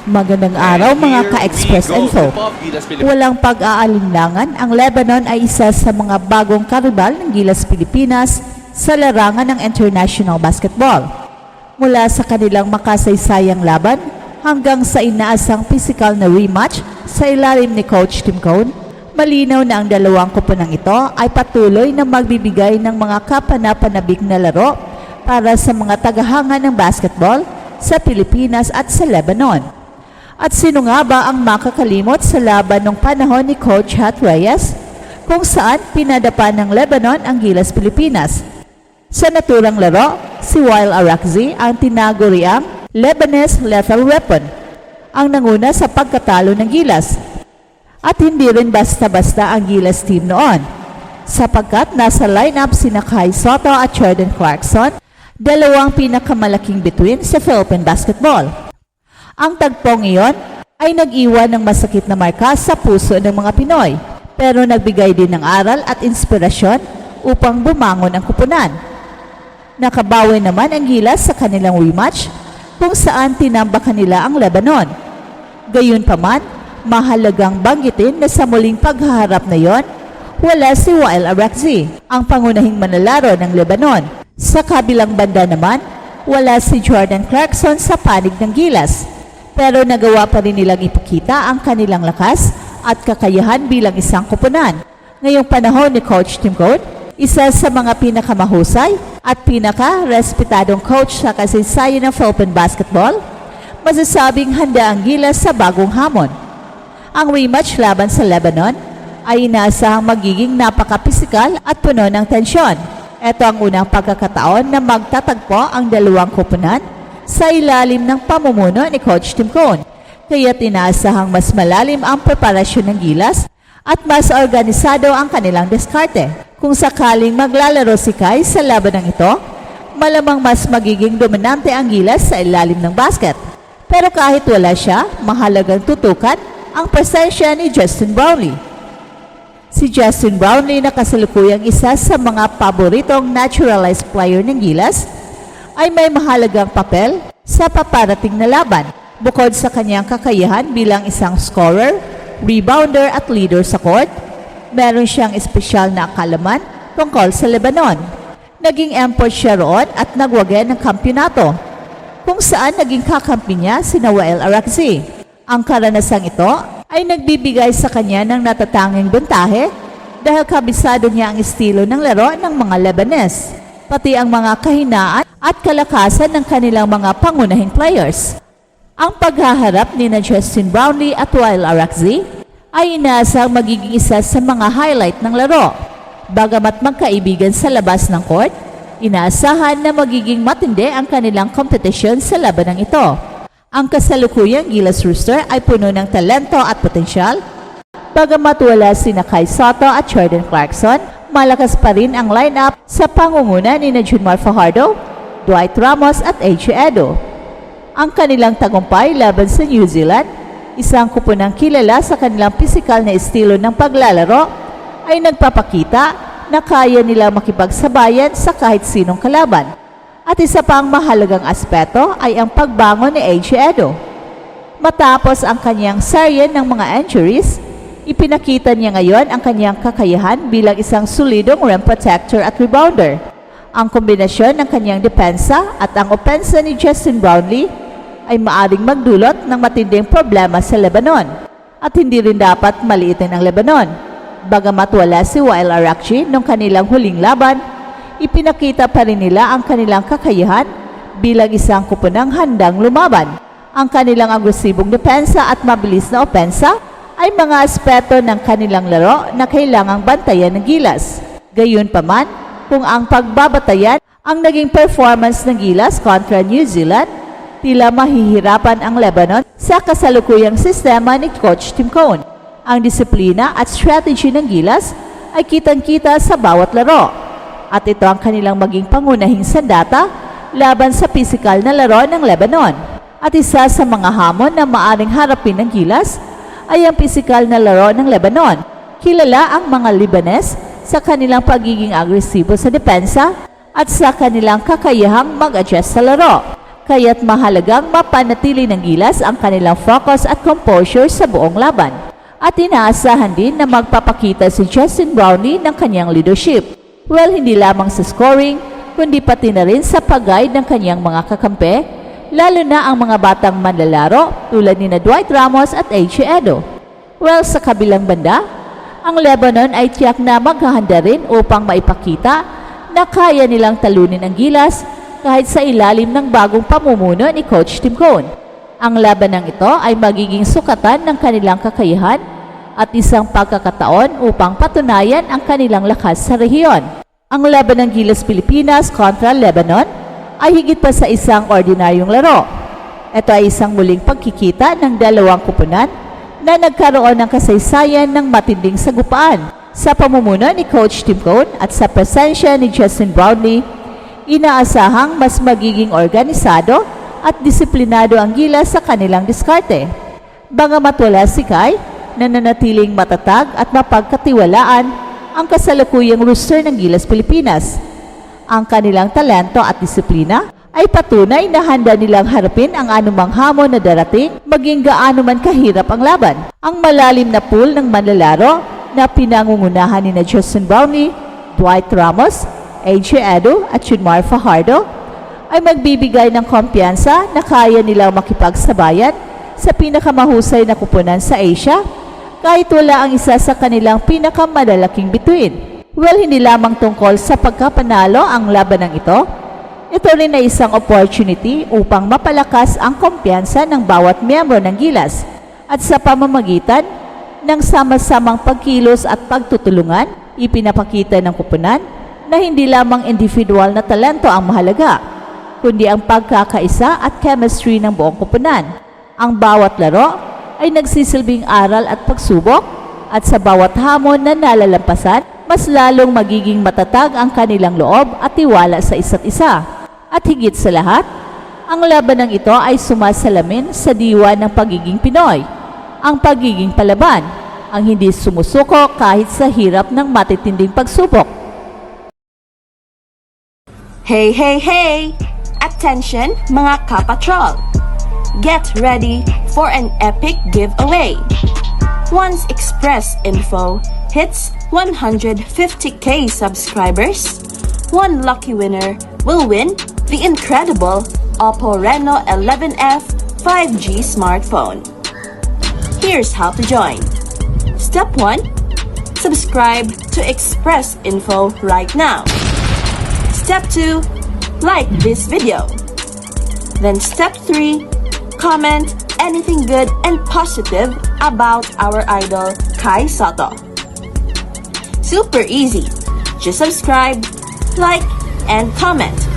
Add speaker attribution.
Speaker 1: Magandang araw mga ka-Express Info. Walang pag-aalinlangan, ang Lebanon ay isa sa mga bagong karibal ng Gilas Pilipinas sa larangan ng international basketball. Mula sa kanilang makasaysayang laban hanggang sa inaasang physical na rematch sa ilalim ni Coach Tim Cone, malinaw na ang dalawang koponang ito ay patuloy na magbibigay ng mga kapanapanabik na laro para sa mga tagahanga ng basketball sa Pilipinas at sa Lebanon. At sino nga ba ang makakalimot sa laban ng panahon ni Coach Hat Reyes kung saan pinadapa ng Lebanon ang Gilas Pilipinas? Sa naturang laro, si Wael Arakzi ang tinaguriang Lebanese lethal weapon, ang nanguna sa pagkatalo ng Gilas. At hindi rin basta-basta ang Gilas team noon, sapagkat nasa lineup sina Kai Soto at Jordan Clarkson, dalawang pinakamalaking bituin sa Philippine basketball. Ang tagpong iyon ay nag-iwan ng masakit na marka sa puso ng mga Pinoy, pero nagbigay din ng aral at inspirasyon upang bumangon ang kupunan. Nakabawi naman ang Gilas sa kanilang rematch kung saan tinambakan nila ang Lebanon. Gayunpaman, mahalagang banggitin na sa muling paghaharap na iyon, wala si Wael Arakzi, ang pangunahing manlalaro ng Lebanon. Sa kabilang banda naman, wala si Jordan Clarkson sa panig ng Gilas. Pero nagawa pa rin nilang ipakita ang kanilang lakas at kakayahan bilang isang koponan. Ngayong panahon ni Coach Tim Cone, isa sa mga pinakamahusay at pinaka-respetadong coach sa kasaysayan ng Philippine basketball, masasabing handa ang Gilas sa bagong hamon. Ang rematch laban sa Lebanon ay inaasahang magiging napaka-pisikal at puno ng tensyon. Ito ang unang pagkakataon na magtatagpo ang dalawang koponan sa ilalim ng pamumuno ni Coach Tim Cone. Kaya inaasahang mas malalim ang preparasyon ng Gilas at mas organisado ang kanilang diskarte. Kung sakaling maglalaro si Kai sa labanang ito, malamang mas magiging dominante ang Gilas sa ilalim ng basket. Pero kahit wala siya, mahalagang tutukan ang presensya ni Justin Brownlee. Si Justin Brownlee na kasalukuyang isa sa mga paboritong naturalized player ng Gilas ay may mahalagang papel sa paparating na laban. Bukod sa kanyang kakayahan bilang isang scorer, rebounder at leader sa court, meron siyang espesyal na kaalaman tungkol sa Lebanon. Naging import siya roon at nagwagi ng kampyonato, kung saan naging kakampi niya si Wael Arakzi. Ang karanasang ito ay nagbibigay sa kanya ng natatanging bentahe dahil kabisado niya ang estilo ng laro ng mga Lebanese, pati ang mga kahinaan at kalakasan ng kanilang mga pangunahing players. Ang paghaharap ni Justin Brownlee at Wael Arakzi ay inaasang magiging isa sa mga highlight ng laro. Bagamat magkaibigan sa labas ng court, inaasahan na magiging matindi ang kanilang kompetisyon sa labanang ito. Ang kasalukuyang Gilas Rooster ay puno ng talento at potensyal. Bagamat wala sina Kai Soto at Jordan Clarkson, malakas pa rin ang lineup sa pangunguna ni Junmar Fajardo, Dwight Ramos at AJ Edo. Ang kanilang tagumpay laban sa New Zealand, isang koponang kilala sa kanilang pisikal na estilo ng paglalaro, ay nagpapakita na kaya nila makipagsabayan sa kahit sinong kalaban. At isa pang mahalagang aspeto ay ang pagbangon ni AJ Edo. Matapos ang kanyang serye ng mga injuries, ipinakita niya ngayon ang kanyang kakayahan bilang isang solidong rim protector at rebounder. Ang kombinasyon ng kanyang depensa at ang opensa ni Justin Brownlee ay maaring magdulot ng matinding problema sa Lebanon. At hindi rin dapat maliitin ang Lebanon. Bagamat wala si Wael Arakzi noong kanilang huling laban, ipinakita pa rin nila ang kanilang kakayahan bilang isang koponang handang lumaban. Ang kanilang agresibong depensa at mabilis na opensa ay mga aspeto ng kanilang laro na kailangang bantayan ng Gilas. Gayunpaman, kung ang pagbabatayan ang naging performance ng Gilas kontra New Zealand, tila mahihirapan ang Lebanon sa kasalukuyang sistema ni Coach Tim Cone. Ang disiplina at strategy ng Gilas ay kitang-kita sa bawat laro. At ito ang kanilang maging pangunahing sandata laban sa pisikal na laro ng Lebanon. At isa sa mga hamon na maaring harapin ng Gilas ay ang pisikal na laro ng Lebanon. Kilala ang mga Lebanese sa kanilang pagiging agresibo sa depensa at sa kanilang kakayahang mag-adjust sa laro. Kaya't mahalagang mapanatili ng Gilas ang kanilang focus at composure sa buong laban. At inaasahan din na magpapakita si Justin Brownlee ng kanyang leadership. Well, hindi lamang sa scoring, kundi pati na rin sa pag-guide ng kanyang mga kakampi, lalo na ang mga batang manlalaro tulad ni Dwight Ramos at AJ Edo. Well, sa kabilang banda, ang Lebanon ay tiyak na maghahanda rin upang maipakita na kaya nilang talunin ang Gilas kahit sa ilalim ng bagong pamumuno ni Coach Tim Cone. Ang labanang ito ay magiging sukatan ng kanilang kakayahan at isang pagkakataon upang patunayan ang kanilang lakas sa rehiyon. Ang laban ng Gilas Pilipinas kontra Lebanon ay higit pa sa isang ordinaryong laro. Ito ay isang muling pagkikita ng dalawang kupunan na nagkaroon ng kasaysayan ng matinding sagupaan sa pamumuno ni Coach Tim Cone at sa presensya ni Justin Brownlee. Inaasahang mas magiging organisado at disiplinado ang Gilas sa kanilang diskarte. Bagamat wala si Kai, nananatiling matatag at mapagkatiwalaan ang kasalukuyang roster ng Gilas Pilipinas. Ang kanilang talento at disiplina ay patunay na handa nilang harapin ang anumang hamon na darating, maging gaano man kahirap ang laban. Ang malalim na pool ng manlalaro na pinangungunahan ni Justin Brownlee, Dwight Ramos, AJ Edo at Junmar Fajardo ay magbibigay ng kumpiyansa na kaya nilang makipagsabayan sa pinakamahusay na kupunan sa Asia kahit wala ang isa sa kanilang pinakamalalaking bituin. Well, hindi lamang tungkol sa pagkapanalo ang labanang ito. Ito rin ay isang opportunity upang mapalakas ang kumpiyansa ng bawat miyembro ng Gilas at sa pamamagitan ng sama-samang pagkilos at pagtutulungan, ipinapakita ng kupunan na hindi lamang individual na talento ang mahalaga, kundi ang pagkakaisa at chemistry ng buong kupunan. Ang bawat laro ay nagsisilbing aral at pagsubok at sa bawat hamon na nalalampasan, mas lalong magiging matatag ang kanilang loob at tiwala sa isa't isa. At higit sa lahat, ang labanang ito ay sumasalamin sa diwa ng pagiging Pinoy, ang pagiging palaban, ang hindi sumusuko kahit sa hirap ng matitinding pagsubok.
Speaker 2: Hey, hey, hey! Attention mga kapatrol! Get ready for an epic giveaway! Once Express Info hits 150k subscribers, one lucky winner will win the incredible Oppo Reno 11F 5G smartphone. Here's how to join. Step 1. Subscribe to Express Info right now. Step 2. Like this video. Then step 3. Comment anything good and positive about our idol Kai Soto. Super easy. Just subscribe, like, and comment.